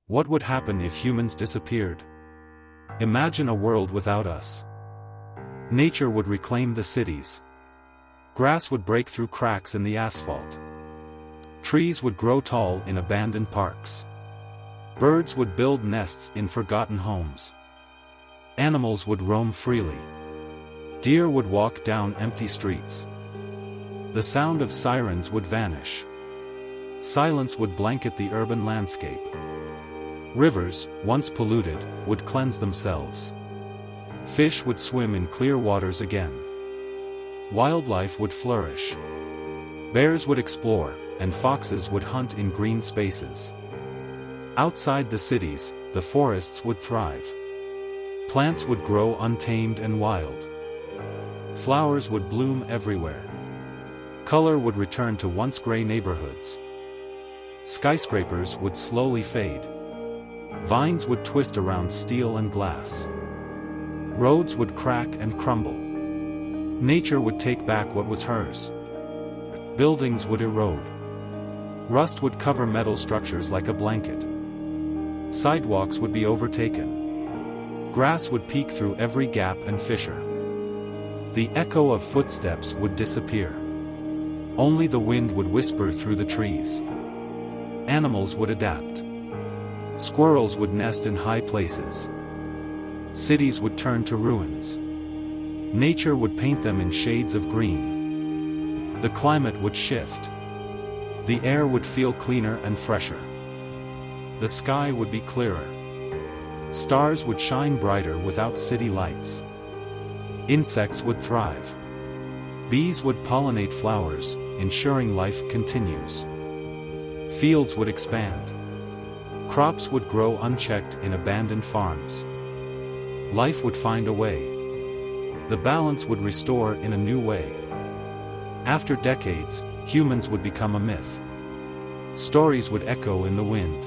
What would happen if humans disappeared? Imagine a world without us. Nature would reclaim the cities. Grass would break through cracks in the asphalt. Trees would grow tall in abandoned parks. Birds would build nests in forgotten homes. Animals would roam freely. Deer would walk down empty streets. The sound of sirens would vanish. Silence would blanket the urban landscape. Rivers, once polluted, would cleanse themselves. Fish would swim in clear waters again. Wildlife would flourish. Bears would explore, and foxes would hunt in green spaces. Outside the cities, the forests would thrive. Plants would grow untamed and wild. Flowers would bloom everywhere. Color would return to once gray neighborhoods. Skyscrapers would slowly fade. Vines would twist around steel and glass. Roads would crack and crumble. Nature would take back what was hers. Buildings would erode. Rust would cover metal structures like a blanket. Sidewalks would be overtaken. Grass would peek through every gap and fissure. The echo of footsteps would disappear. Only the wind would whisper through the trees. Animals would adapt. Squirrels would nest in high places. Cities would turn to ruins. Nature would paint them in shades of green. The climate would shift. The air would feel cleaner and fresher. The sky would be clearer. Stars would shine brighter without city lights. Insects would thrive. Bees would pollinate flowers, ensuring life continues. Fields would expand. Crops would grow unchecked in abandoned farms. Life would find a way. The balance would restore in a new way. After decades, humans would become a myth. Stories would echo in the wind.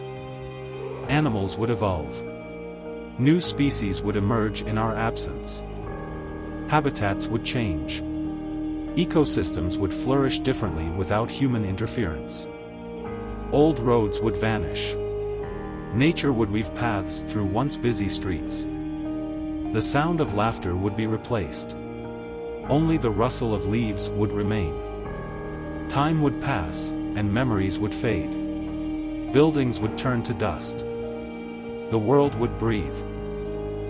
Animals would evolve. New species would emerge in our absence. Habitats would change. Ecosystems would flourish differently without human interference. Old roads would vanish. Nature would weave paths through once busy streets. The sound of laughter would be replaced. Only the rustle of leaves would remain. Time would pass, and memories would fade. Buildings would turn to dust. The world would breathe.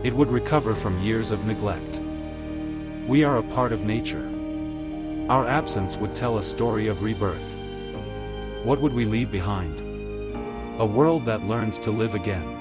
It would recover from years of neglect. We are a part of nature. Our absence would tell a story of rebirth. What would we leave behind? A world that learns to live again.